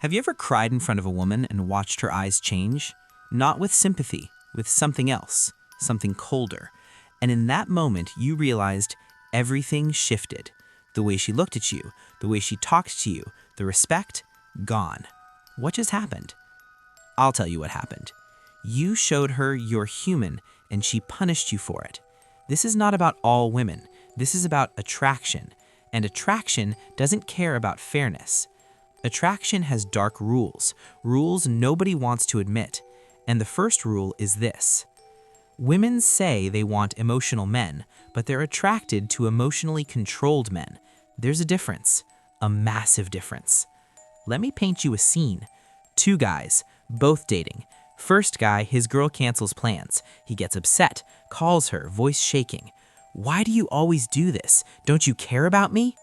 Have you ever cried in front of a woman and watched her eyes change? Not with sympathy, with something else, something colder. And in that moment, you realized everything shifted. The way she looked at you, the way she talked to you, the respect, gone. What just happened? I'll tell you what happened. You showed her you're human, and she punished you for it. This is not about all women. This is about attraction. And attraction doesn't care about fairness. Attraction has dark rules, rules nobody wants to admit. And the first rule is this. Women say they want emotional men, but they're attracted to emotionally controlled men. There's a difference, a massive difference. Let me paint you a scene. Two guys, both dating. First guy, his girl cancels plans. He gets upset, calls her, voice shaking. "Why do you always do this? Don't you care about me?"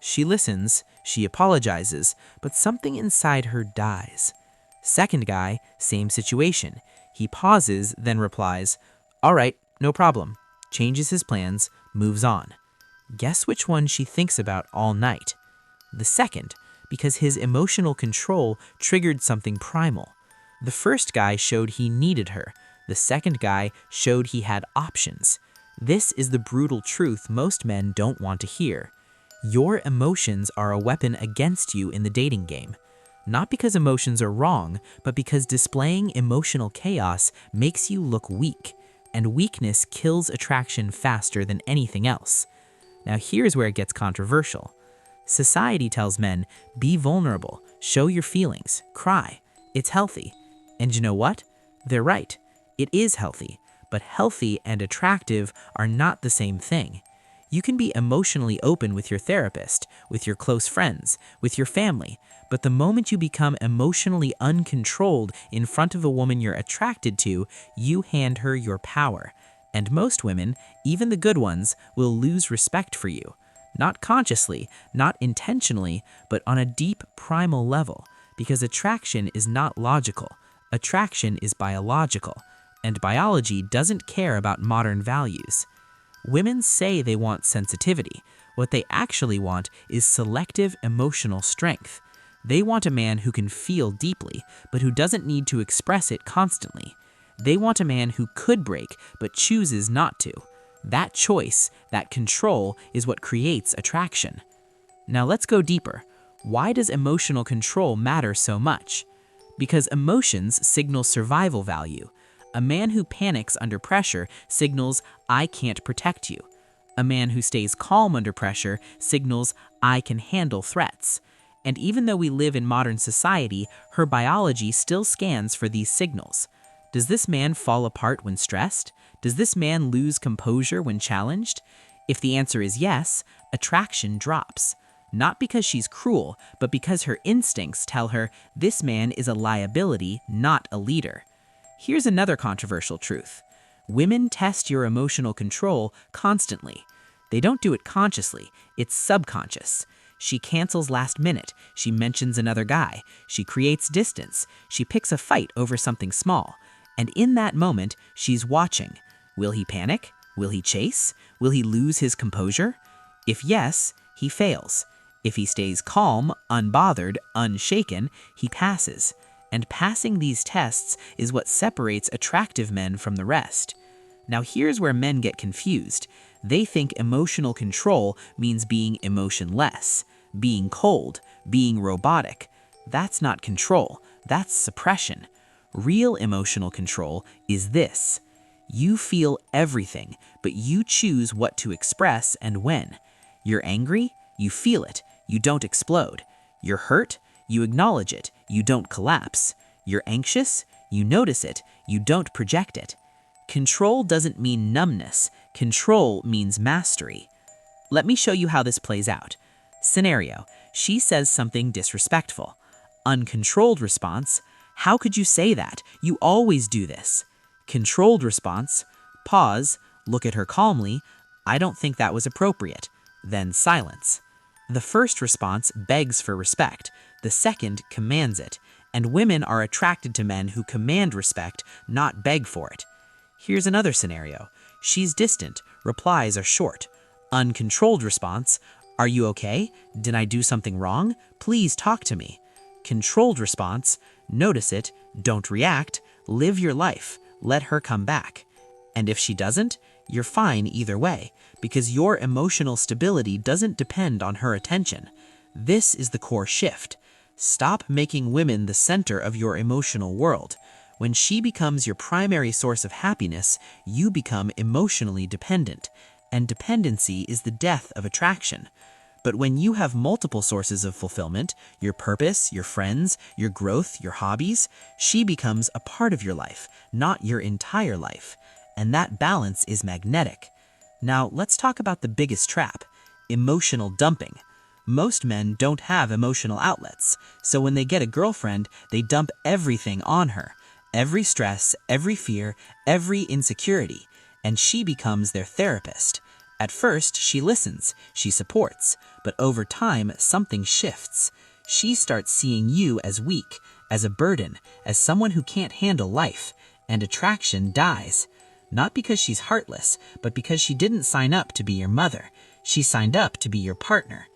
She listens, she apologizes, but something inside her dies. Second guy, same situation. He pauses, then replies, "All right, no problem," changes his plans, moves on. Guess which one she thinks about all night? The second, because his emotional control triggered something primal. The first guy showed he needed her. The second guy showed he had options. This is the brutal truth most men don't want to hear. Your emotions are a weapon against you in the dating game. Not because emotions are wrong, but because displaying emotional chaos makes you look weak, and weakness kills attraction faster than anything else. Now here's where it gets controversial. Society tells men, be vulnerable, show your feelings, cry. It's healthy. And you know what? They're right. It is healthy, but healthy and attractive are not the same thing. You can be emotionally open with your therapist, with your close friends, with your family, but the moment you become emotionally uncontrolled in front of a woman you're attracted to, you hand her your power. And most women, even the good ones, will lose respect for you. Not consciously, not intentionally, but on a deep primal level, because attraction is not logical. Attraction is biological, and biology doesn't care about modern values. Women say they want sensitivity. What they actually want is selective emotional strength. They want a man who can feel deeply, but who doesn't need to express it constantly. They want a man who could break, but chooses not to. That choice, that control, is what creates attraction. Now let's go deeper. Why does emotional control matter so much? Because emotions signal survival value. A man who panics under pressure signals, "I can't protect you." A man who stays calm under pressure signals, "I can handle threats." And even though we live in modern society, her biology still scans for these signals. Does this man fall apart when stressed? Does this man lose composure when challenged? If the answer is yes, attraction drops. Not because she's cruel, but because her instincts tell her this man is a liability, not a leader. Here's another controversial truth. Women test your emotional control constantly. They don't do it consciously, it's subconscious. She cancels last minute, she mentions another guy, she creates distance, she picks a fight over something small. And in that moment, she's watching. Will he panic? Will he chase? Will he lose his composure? If yes, he fails. If he stays calm, unbothered, unshaken, he passes. And passing these tests is what separates attractive men from the rest. Now here's where men get confused. They think emotional control means being emotionless, being cold, being robotic. That's not control, that's suppression. Real emotional control is this. You feel everything, but you choose what to express and when. You're angry? You feel it, you don't explode. You're hurt? You acknowledge it, you don't collapse. You're anxious? You notice it, you don't project it. Control doesn't mean numbness, control means mastery. Let me show you how this plays out. Scenario, she says something disrespectful. Uncontrolled response, "How could you say that? You always do this." Controlled response, pause, look at her calmly, "I don't think that was appropriate." Then silence. The first response begs for respect, the second commands it, and women are attracted to men who command respect, not beg for it. Here's another scenario. She's distant, replies are short. Uncontrolled response, "Are you okay? Did I do something wrong? Please talk to me." Controlled response, notice it, don't react, live your life, let her come back. And if she doesn't, you're fine either way, because your emotional stability doesn't depend on her attention. This is the core shift. Stop making women the center of your emotional world. When she becomes your primary source of happiness, you become emotionally dependent, and dependency is the death of attraction. But when you have multiple sources of fulfillment, your purpose, your friends, your growth, your hobbies, she becomes a part of your life, not your entire life. And that balance is magnetic. Now, let's talk about the biggest trap: emotional dumping. Most men don't have emotional outlets, so when they get a girlfriend, they dump everything on her. Every stress, every fear, every insecurity, and she becomes their therapist. At first, she listens, she supports, but over time, something shifts. She starts seeing you as weak, as a burden, as someone who can't handle life, and attraction dies. Not because she's heartless, but because she didn't sign up to be your mother. She signed up to be your partner.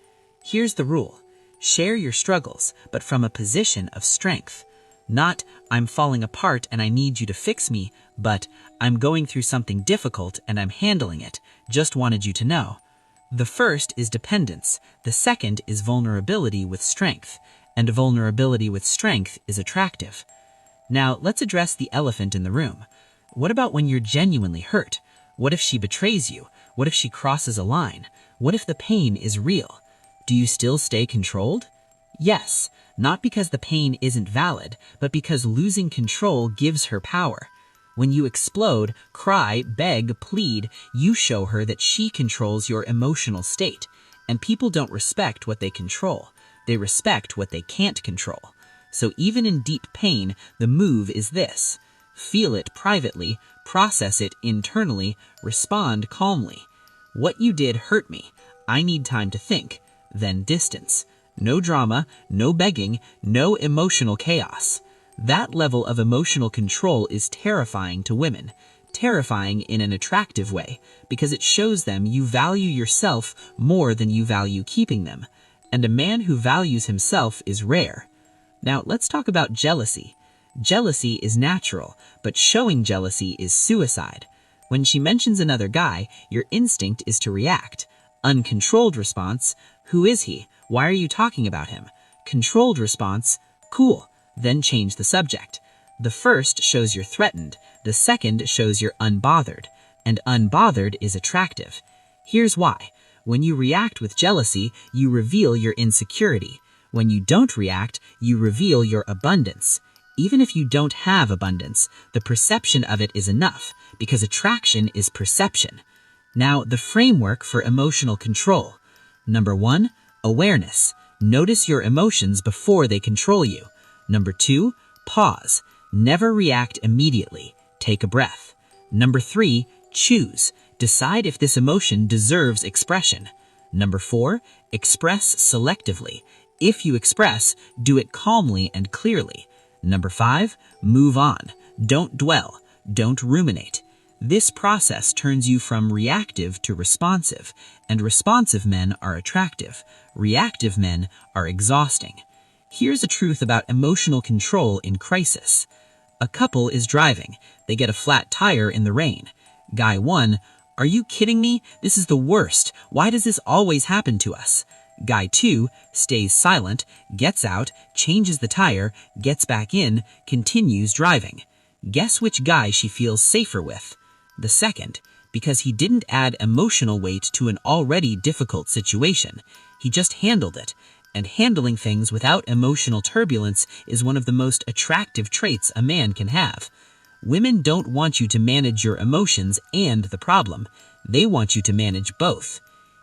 Here's the rule: share your struggles, but from a position of strength. Not, I'm falling apart and I need you to fix me, but I'm going through something difficult and I'm handling it. Just wanted you to know. The first is dependence. The second is vulnerability with strength. And vulnerability with strength is attractive. Now, let's address the elephant in the room. What about when you're genuinely hurt? What if she betrays you? What if she crosses a line? What if the pain is real? Do you still stay controlled? Yes, not because the pain isn't valid, but because losing control gives her power. When you explode, cry, beg, plead, you show her that she controls your emotional state. And people don't respect what they control. They respect what they can't control. So even in deep pain, the move is this: feel it privately, process it internally, respond calmly. What you did hurt me. I need time to think. Then distance. No drama, no begging, no emotional chaos. That level of emotional control is terrifying to women. Terrifying in an attractive way, because it shows them you value yourself more than you value keeping them. And a man who values himself is rare. Now let's talk about jealousy. Jealousy is natural, but showing jealousy is suicide. When she mentions another guy, your instinct is to react. Uncontrolled response: who is he? Why are you talking about him? Controlled response: cool. Then change the subject. The first shows you're threatened. The second shows you're unbothered. And unbothered is attractive. Here's why. When you react with jealousy, you reveal your insecurity. When you don't react, you reveal your abundance. Even if you don't have abundance, the perception of it is enough, because attraction is perception. Now, the framework for emotional control. Number 1, awareness. Notice your emotions before they control you. Number 2, pause. Never react immediately. Take a breath. Number 3, choose. Decide if this emotion deserves expression. Number 4, express selectively. If you express, do it calmly and clearly. Number 5, move on. Don't dwell. Don't ruminate. This process turns you from reactive to responsive, and responsive men are attractive. Reactive men are exhausting. Here's a truth about emotional control in crisis. A couple is driving. They get a flat tire in the rain. Guy 1, are you kidding me? This is the worst. Why does this always happen to us? Guy 2 stays silent, gets out, changes the tire, gets back in, continues driving. Guess which guy she feels safer with? The second, because he didn't add emotional weight to an already difficult situation. He just handled it. And handling things without emotional turbulence is one of the most attractive traits a man can have. Women don't want you to manage your emotions and the problem. They want you to manage both.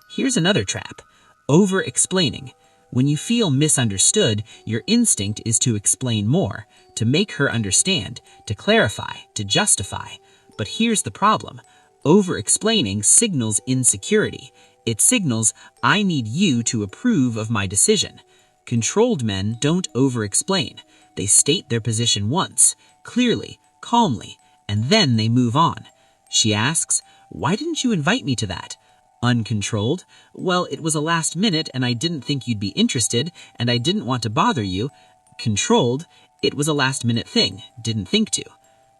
Here's another trap: over-explaining. When you feel misunderstood, your instinct is to explain more, to make her understand, to clarify, to justify. But here's the problem. Over-explaining signals insecurity. It signals, I need you to approve of my decision. Controlled men don't over-explain. They state their position once, clearly, calmly, and then they move on. She asks, why didn't you invite me to that? Uncontrolled, well, it was a last minute and I didn't think you'd be interested and I didn't want to bother you. Controlled, it was a last-minute thing, didn't think to.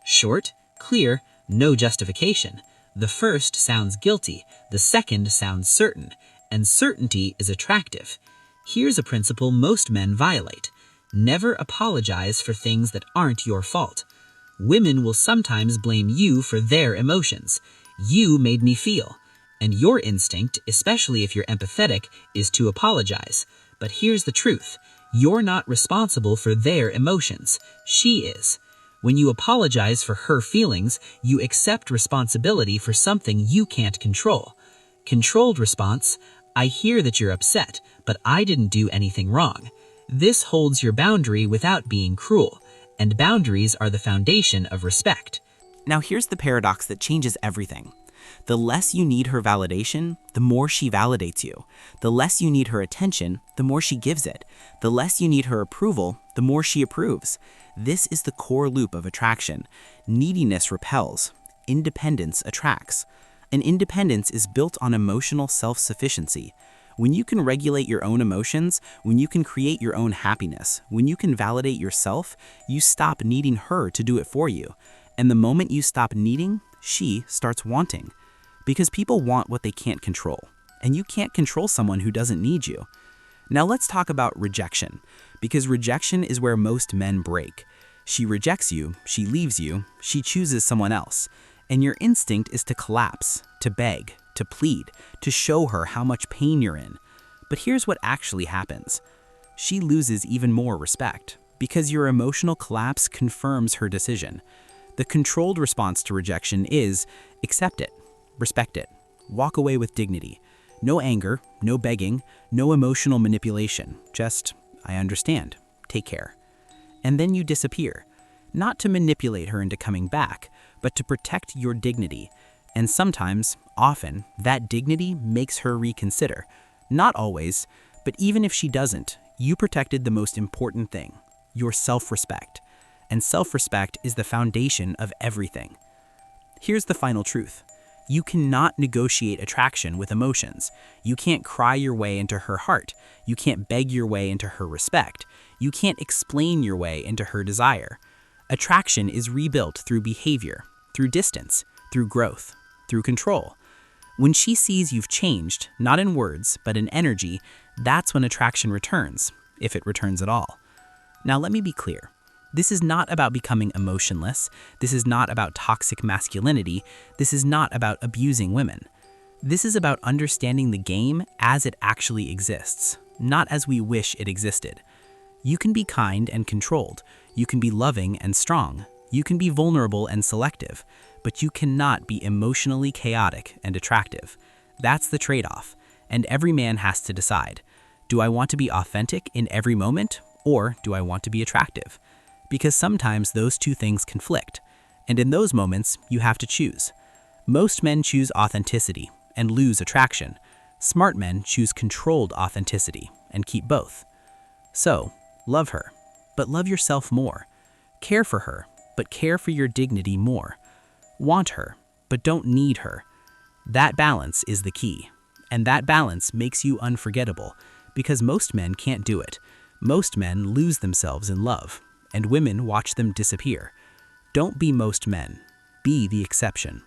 Short, clear, no justification. The first sounds guilty, the second sounds certain, and certainty is attractive. Here's a principle most men violate. Never apologize for things that aren't your fault. Women will sometimes blame you for their emotions. You made me feel. And your instinct, especially if you're empathetic, is to apologize. But here's the truth. You're not responsible for their emotions. She is. When you apologize for her feelings, you accept responsibility for something you can't control. Controlled response, I hear that you're upset, but I didn't do anything wrong. This holds your boundary without being cruel, and boundaries are the foundation of respect. Now here's the paradox that changes everything. The less you need her validation, the more she validates you. The less you need her attention, the more she gives it. The less you need her approval, the more she approves. This is the core loop of attraction. Neediness repels. Independence attracts. And independence is built on emotional self-sufficiency. When you can regulate your own emotions, when you can create your own happiness, when you can validate yourself, you stop needing her to do it for you. And the moment you stop needing, she starts wanting. Because people want what they can't control. And you can't control someone who doesn't need you. Now let's talk about rejection. Because rejection is where most men break. She rejects you, she leaves you, she chooses someone else. And your instinct is to collapse, to beg, to plead, to show her how much pain you're in. But here's what actually happens. She loses even more respect, because your emotional collapse confirms her decision. The controlled response to rejection is accept it, respect it, walk away with dignity. No anger, no begging, no emotional manipulation, just, I understand, take care. And then you disappear, not to manipulate her into coming back, but to protect your dignity. And sometimes, often, that dignity makes her reconsider. Not always, but even if she doesn't, you protected the most important thing, your self-respect. And self-respect is the foundation of everything. Here's the final truth. You cannot negotiate attraction with emotions. You can't cry your way into her heart. You can't beg your way into her respect. You can't explain your way into her desire. Attraction is rebuilt through behavior, through distance, through growth, through control. When she sees you've changed, not in words, but in energy, that's when attraction returns, if it returns at all. Now let me be clear. This is not about becoming emotionless. This is not about toxic masculinity. This is not about abusing women. This is about understanding the game as it actually exists, not as we wish it existed. You can be kind and controlled. You can be loving and strong. You can be vulnerable and selective, but you cannot be emotionally chaotic and attractive. That's the trade-off, and every man has to decide. Do I want to be authentic in every moment, or do I want to be attractive? Because sometimes those two things conflict, and in those moments, you have to choose. Most men choose authenticity and lose attraction. Smart men choose controlled authenticity and keep both. So, love her, but love yourself more. Care for her, but care for your dignity more. Want her, but don't need her. That balance is the key, and that balance makes you unforgettable, because most men can't do it. Most men lose themselves in love, and women watch them disappear. Don't be most men. Be the exception.